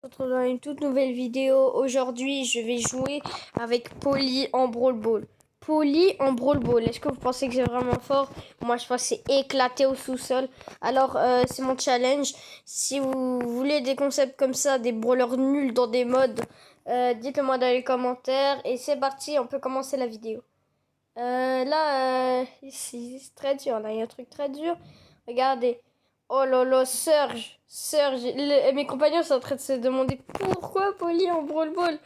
On se retrouve dans une toute nouvelle vidéo. Aujourd'hui, je vais jouer avec Polly en Brawl Ball. Polly en Brawl Ball. Est-ce que vous pensez que c'est vraiment fort? Moi, je pense que c'est éclaté au sous-sol. Alors, c'est mon challenge. Si vous voulez des concepts comme ça, des brawlers nuls dans des modes, dites-le moi dans les commentaires. Et c'est parti, on peut commencer la vidéo. Ici, c'est très dur. Là, il y a un truc très dur. Regardez. Oh là là, Surge. Mes compagnons sont en train de se demander pourquoi Polly en Brawl Ball.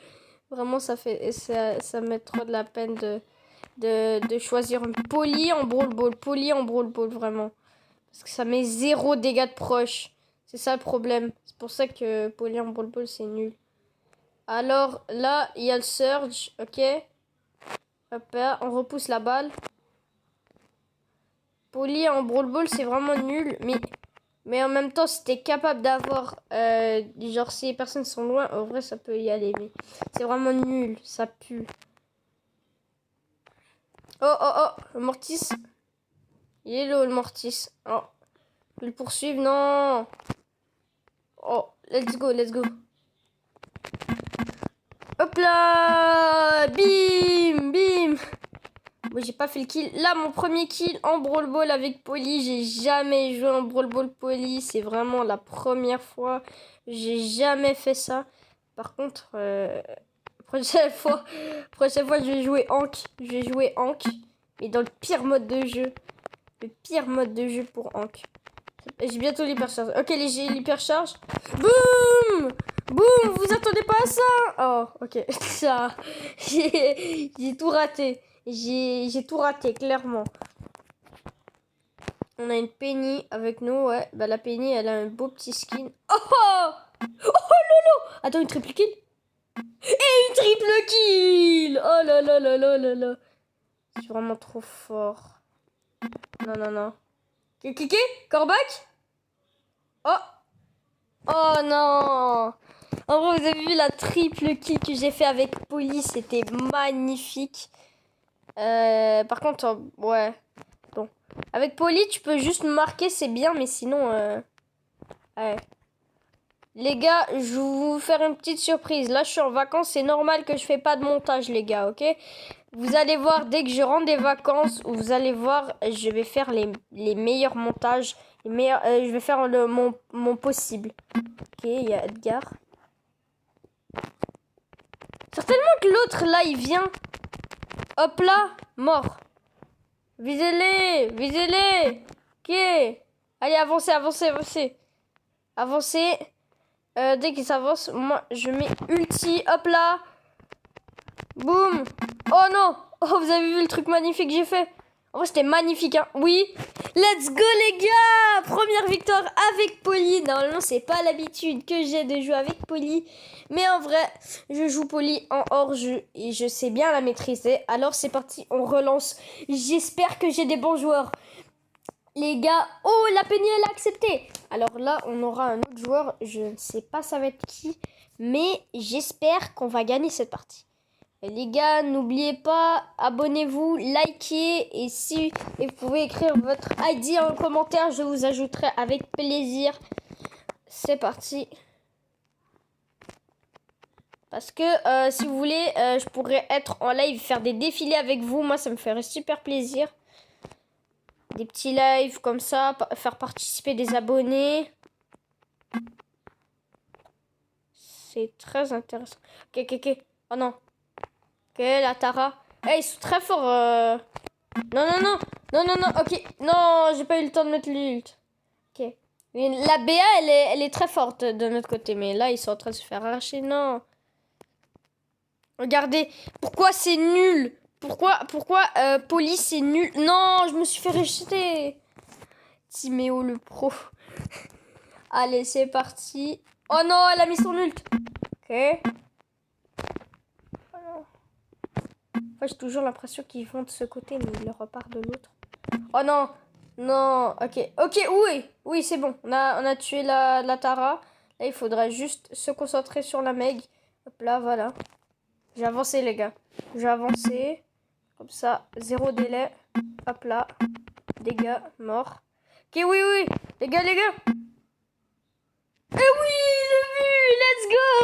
Vraiment, ça me met trop de la peine de choisir une Polly en Brawl Ball. Polly en Brawl Ball, vraiment. Parce que ça met 0 dégâts de proche. C'est ça le problème. C'est pour ça que Polly en Brawl Ball, c'est nul. Alors, là, il y a le Surge, ok. Hop là, on repousse la balle. Polly en Brawl Ball, c'est vraiment nul, mais en même temps, si t'es capable d'avoir, genre si les personnes sont loin, en vrai, ça peut y aller, mais c'est vraiment nul, ça pue. Oh, oh, oh, le Mortis. Il est là, le Mortis. Oh, je vais le poursuivre, non. Oh, let's go, let's go. Hop là, bim, bim. Bon, j'ai pas fait le kill. Là, mon premier kill en Brawl Ball avec Polly. J'ai jamais joué en Brawl Ball Polly. C'est vraiment la première fois. J'ai jamais fait ça. Par contre, prochaine fois, je vais jouer Hank. Je vais jouer Hank. Mais dans le pire mode de jeu. Le pire mode de jeu pour Hank. J'ai bientôt l'hypercharge. Ok, j'ai l'hypercharge. Boum! Boum! Vous attendez pas à ça? Oh, ok. Ça. J'ai tout raté. J'ai tout raté, clairement. On a une Penny avec nous, ouais. Bah, la Penny, elle a un beau petit skin. Oh! Oh, lolo! Attends, une triple kill? Et une triple kill! Oh là là là là là là. C'est vraiment trop fort. Non, non, non. Cliquez? Corbac? Oh! Oh non! En vrai, vous avez vu la triple kill que j'ai fait avec Polly, c'était magnifique. Par contre, ouais. Bon. Avec Polly, tu peux juste marquer, c'est bien, mais sinon, ouais. Les gars, je vais vous faire une petite surprise. Là, je suis en vacances, c'est normal que je fais pas de montage, les gars, ok? Vous allez voir, dès que je rentre des vacances, vous allez voir, je vais faire les meilleurs montages. Je vais faire mon possible. Ok, il y a Edgar. Certainement que l'autre, là, il vient. Hop là, mort. Visez-les, visez-les. Ok. Allez, avancez, avancez, avancez. Avancez. Dès qu'ils s'avancent, moi, je mets ulti. Hop là. Boum. Oh non. Oh, vous avez vu le truc magnifique que j'ai fait? En vrai, c'était magnifique, hein. Oui. Let's go, les gars. Première victoire avec Polly. Normalement, c'est pas l'habitude que j'ai de jouer avec Polly. Mais en vrai, je joue Polly en hors-jeu et je sais bien la maîtriser. Alors, c'est parti, on relance. J'espère que j'ai des bons joueurs. Les gars, oh, la Penny, elle a accepté. Alors là, on aura un autre joueur. Je ne sais pas ça va être qui. Mais j'espère qu'on va gagner cette partie. Les gars, n'oubliez pas, abonnez-vous, likez et vous pouvez écrire votre ID en commentaire, je vous ajouterai avec plaisir. C'est parti. Parce que si vous voulez, je pourrais être en live, faire des défilés avec vous. Moi, ça me ferait super plaisir. Des petits lives comme ça, faire participer des abonnés. C'est très intéressant. Ok, ok, ok. Oh non. Ok, la Tara. Ils sont très forts. Non, non, non. Non, non, non. Ok. Non, j'ai pas eu le temps de mettre l'ult. Ok. Mais la BA, elle est très forte de notre côté. Mais là, ils sont en train de se faire arracher. Non. Regardez. Pourquoi c'est nul? Pourquoi Polly, c'est nul? Non, je me suis fait rejeter. Timéo, le pro. Allez, c'est parti. Oh non, elle a mis son ult. Ok. Moi, j'ai toujours l'impression qu'ils vont de ce côté, mais ils repartent de l'autre. Oh non. Non. Ok. Ok, oui. Oui, c'est bon. On a tué la Tara. Là, il faudra juste se concentrer sur la Meg. Hop là, voilà. J'ai avancé, les gars. J'ai avancé. Comme ça, 0 délai. Hop là. Dégâts, mort. Ok, oui, oui. Les gars, les gars. Eh oui, le but. Let's go.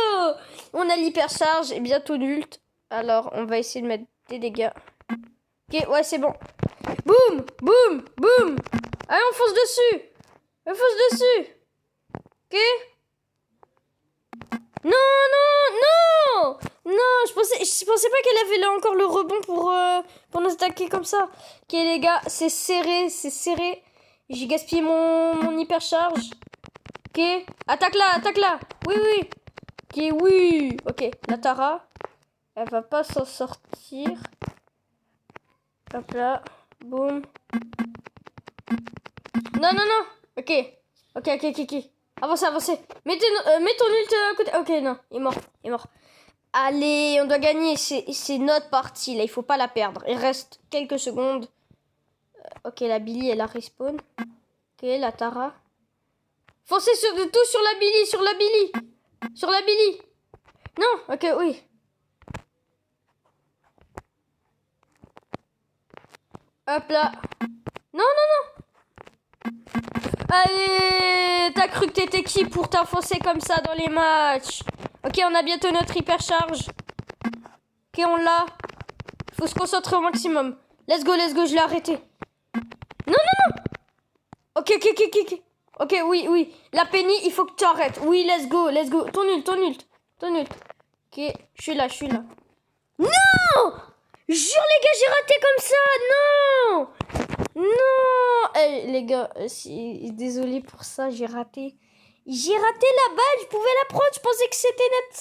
on a l'hypercharge et bientôt l'ult. Alors, on va essayer de mettre des dégâts. Ok, ouais, c'est bon. Boum, boum, boum. Allez, on fonce dessus. On fonce dessus. Ok. Non, non, non. Non, je pensais pas qu'elle avait là encore le rebond pour nous attaquer comme ça. Ok, les gars, c'est serré, c'est serré. J'ai gaspillé mon hypercharge. Ok, attaque-la, attaque-la. Oui, oui. Ok, oui. Ok, la Tara, elle va pas s'en sortir. Hop là, boum. Non, non, non. Ok, ok, ok, ok, ok. Avancez, avancez. Mets ton ult à côté. Ok, non, il est mort, il est mort. Allez, on doit gagner. C'est notre partie, là. Il faut pas la perdre. Il reste quelques secondes. Ok, la Billy, elle a respawn. Ok, la Tara. Foncez tout sur la Billy, sur la Billy. Sur la Billy. Non, ok, oui. Hop là. Non, non, non. Allez, t'as cru que t'étais qui pour t'enfoncer comme ça dans les matchs? Ok, on a bientôt notre hypercharge. Ok, on l'a. Faut se concentrer au maximum. Let's go, je l'ai arrêté. Non, non, non. Ok, ok, ok, ok, ok. Ok, oui, oui. La Penny, il faut que tu arrêtes. Oui, let's go, let's go. Ton ult, ton ult, ton ult. Ok, je suis là, je suis là. Non! Jure, les gars, j'ai raté comme ça. Non! Non! Hey, les gars, désolé pour ça, j'ai raté. J'ai raté la balle, je pouvais la prendre. Je pensais que c'était notre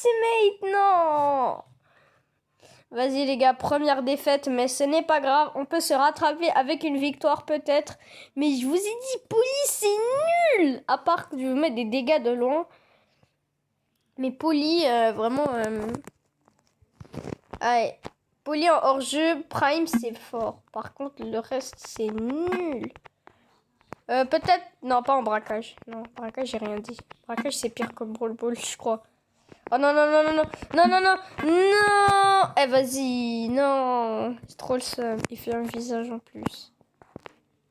teammate. Non! Vas-y les gars, première défaite, mais ce n'est pas grave. On peut se rattraper avec une victoire peut-être. Mais je vous ai dit, Poli, c'est nul. À part que je veux mettre des dégâts de loin. Mais Poli, vraiment... Ouais. Poli en hors-jeu, Prime, c'est fort. Par contre, le reste, c'est nul. Peut-être... Non, pas en braquage. Non, braquage, j'ai rien dit. Braquage, c'est pire comme Brawl Ball, je crois. Oh non, non, non, non, non, non, non, non, non. Eh, vas-y, non. C'est trop le seum. Il fait un visage en plus.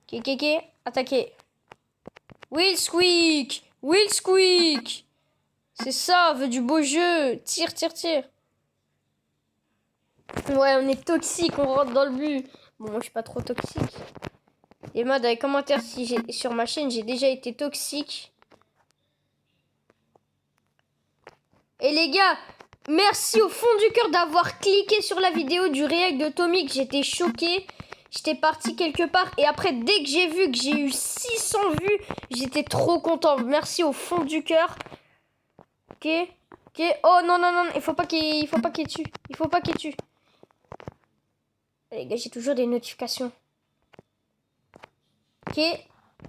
Kékéké, attaquez. Will Squeak. Will Squeak. C'est ça, veut du beau jeu. Tire, tire, tire. Ouais, on est toxique, on rentre dans le but. Bon, moi, je suis pas trop toxique. Et moi, dans les commentaires, si j'ai sur ma chaîne, j'ai déjà été toxique. Et les gars, merci au fond du cœur d'avoir cliqué sur la vidéo du react de Tommy, que j'étais choquée. J'étais partie quelque part et après, dès que j'ai vu que j'ai eu 600 vues, j'étais trop content. Merci au fond du cœur. Ok, ok. Oh non, non, non, il faut pas qu'il tue. Il faut pas qu'il tue. Les gars, j'ai toujours des notifications. Ok.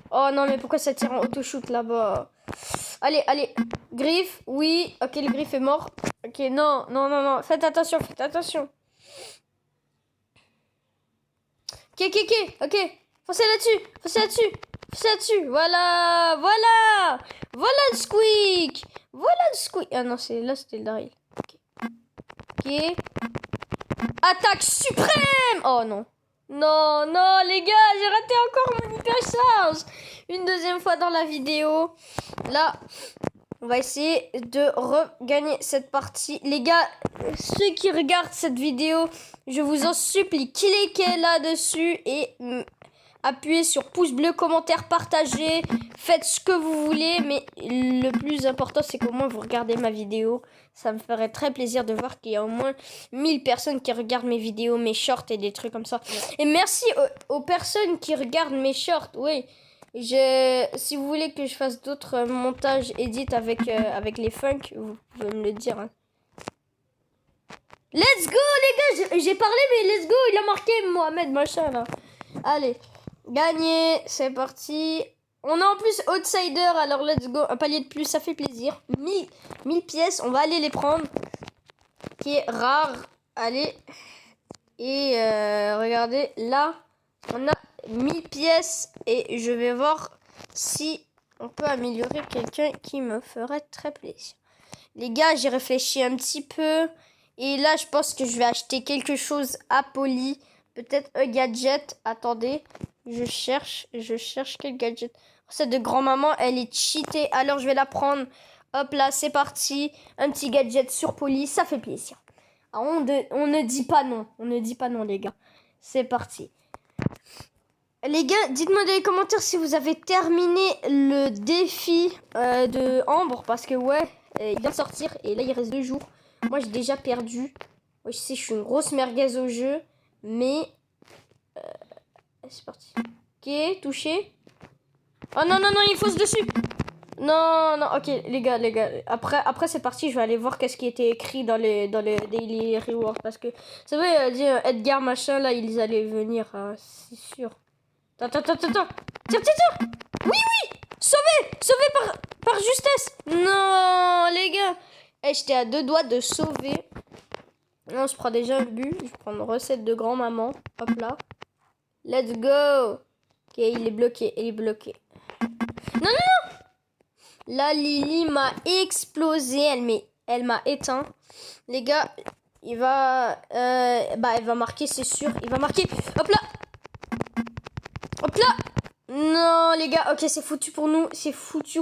Oh non, mais pourquoi ça tire en auto-shoot là-bas? Allez, allez. Griffe, oui. Ok, le griffe est mort. Ok, non, non, non, non. Faites attention, faites attention. Ok, ok, ok. Ok. Foncez là-dessus, foncez là-dessus. Foncez là-dessus. Voilà, voilà. Voilà le squeak. Voilà le squeak. Ah non, là, c'était le Daryl. Ok. Ok. Attaque suprême. Oh non. Non, non, les gars, j'ai raté encore mon hypercharge. Une deuxième fois dans la vidéo. Là, on va essayer de regagner cette partie. Les gars, ceux qui regardent cette vidéo, je vous en supplie, cliquez là-dessus et appuyez sur pouce bleu, commentaire, partagez. Faites ce que vous voulez, mais le plus important, c'est qu'au moins vous regardez ma vidéo. Ça me ferait très plaisir de voir qu'il y a au moins 1000 personnes qui regardent mes vidéos, mes shorts et des trucs comme ça. Et merci aux personnes qui regardent mes shorts, oui. Si vous voulez que je fasse d'autres montages, edits avec les funk, vous pouvez me le dire. Hein. Let's go les gars, j'ai parlé mais let's go, il a marqué Mohamed machin là. Allez, gagné, c'est parti. On a en plus outsider, alors let's go. Un palier de plus, ça fait plaisir. 1000 pièces, on va aller les prendre. Qui est rare. Allez. Et regardez, là, on a 1000 pièces. Et je vais voir si on peut améliorer quelqu'un qui me ferait très plaisir. Les gars, j'ai réfléchi un petit peu. Et là, je pense que je vais acheter quelque chose à Poli. Peut-être un gadget. Attendez, je cherche quel gadget. Cette de grand-maman, elle est cheatée. Alors, je vais la prendre. Hop là, c'est parti. Un petit gadget sur Poli, ça fait plaisir. Alors, on ne dit pas non. On ne dit pas non, les gars. C'est parti. Les gars, dites-moi dans les commentaires si vous avez terminé le défi de Ambre. Parce que ouais, il vient de sortir. Et là, il reste 2 jours. Moi, j'ai déjà perdu. Ouais, je sais, je suis une grosse merguez au jeu. Mais... c'est parti. Ok, touché. Oh non, non, non, il fonce dessus. Non, non, ok, les gars. Après c'est parti, je vais aller voir qu'est-ce qui était écrit dans les Daily Rewards. Parce que, c'est vrai, dire Edgar, machin, là, ils allaient venir, c'est sûr. Attends. Tire. Oui. Sauvé par justesse. Non, les gars. Eh, j'étais à 2 doigts de sauver. Non, je prends déjà un but. Je prends une recette de grand-maman. Hop là. Let's go. Ok, il est bloqué. Non. Là, Lily m'a explosé. Elle m'a éteint. Les gars, elle va marquer, c'est sûr. Il va marquer. Hop là. Non, les gars. Ok, c'est foutu pour nous. C'est foutu.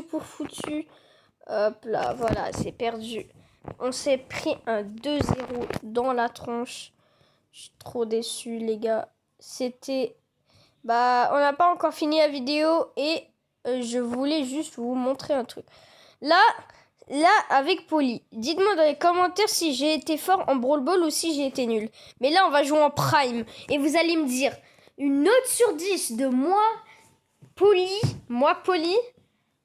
Hop là, voilà, c'est perdu. On s'est pris un 2-0 dans la tronche. Je suis trop déçu, les gars. C'était... on n'a pas encore fini la vidéo et je voulais juste vous montrer un truc. Là, avec Poli, dites-moi dans les commentaires si j'ai été fort en Brawl Ball ou si j'ai été nul. Mais là, on va jouer en Prime. Et vous allez me dire une note sur 10 de moi, Poli,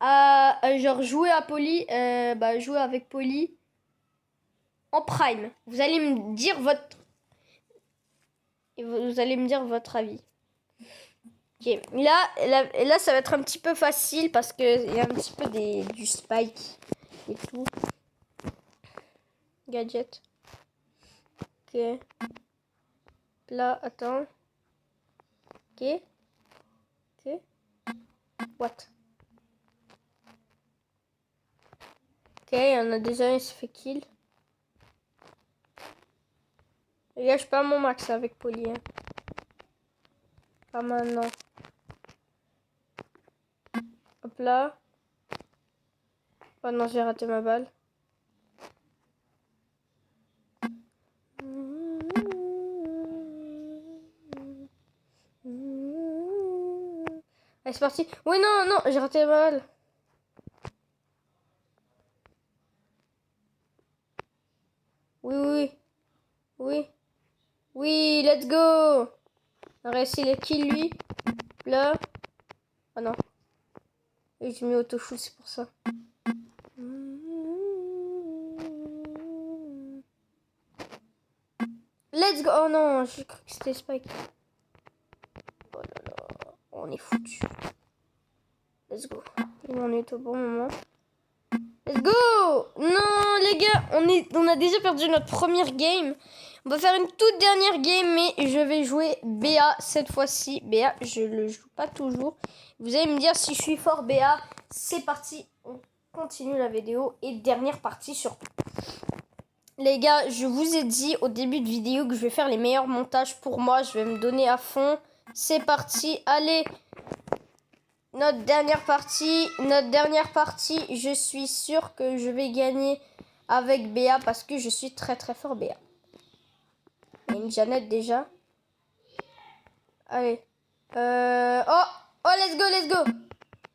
genre jouer à Poli, jouer avec Poli en Prime. Vous allez me dire votre avis. Ok, là, ça va être un petit peu facile parce qu'il y a un petit peu du spike et tout. Gadget. Ok. Là, attends. Ok. What? Ok, il y en a déjà un, il se fait kill. Les gars, je suis pas à mon max avec Poli. Hein. Pas maintenant. Hop là. Oh non, j'ai raté ma balle. Allez, c'est parti. Oui, non, j'ai raté ma balle. Oui, let's go. On a réussi le kill, lui. Là. Oh non. Et j'ai mis auto-shoot, c'est pour ça. Let's go. Oh non, j'ai cru que c'était Spike. Oh là là. On est foutu. Let's go. On est au bon moment. Let's go. Non, les gars, on a déjà perdu notre première game. On va faire une toute dernière game, mais je vais jouer BA cette fois-ci. BA, je le joue pas toujours. Vous allez me dire si je suis fort BA. C'est parti, on continue la vidéo. Et dernière partie surtout. Les gars, je vous ai dit au début de vidéo que je vais faire les meilleurs montages pour moi. Je vais me donner à fond. C'est parti, allez. Notre dernière partie, je suis sûre que je vais gagner avec BA parce que je suis très très fort BA. Il y a une Jeannette déjà. Allez. Oh, let's go.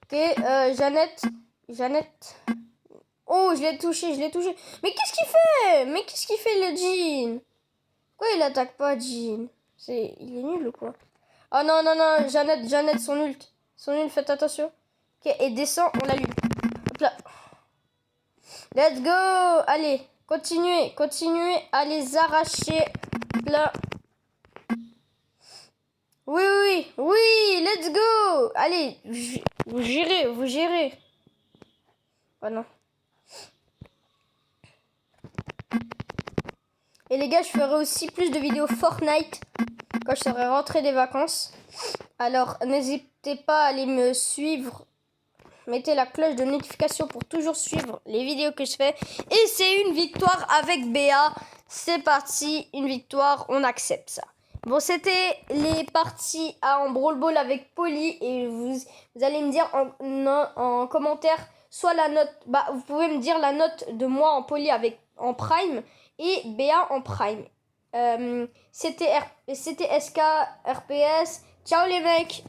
Ok, Jeannette. Oh, je l'ai touché. Mais qu'est-ce qu'il fait le Jean? Pourquoi il attaque pas Jean? Il est nul ou quoi? Oh non, Jeannette, son ult, faites attention. Ok, et descend, on l'allume. Hop là. Let's go. Allez, continuez à les arracher. Hop là. Oui, let's go. Allez, vous gérez. Oh non. Et les gars, je ferai aussi plus de vidéos Fortnite quand je serai rentré des vacances. Alors, n'hésitez pas à aller me suivre. Mettez la cloche de notification pour toujours suivre les vidéos que je fais. Et c'est une victoire avec BA. C'est parti, une victoire, on accepte ça. Bon, c'était les parties en Brawl Ball avec Poli. Et vous allez me dire en commentaire soit la note, bah vous pouvez me dire la note de moi en poly en prime et BA en prime. C'était SK RPS. Ciao les mecs.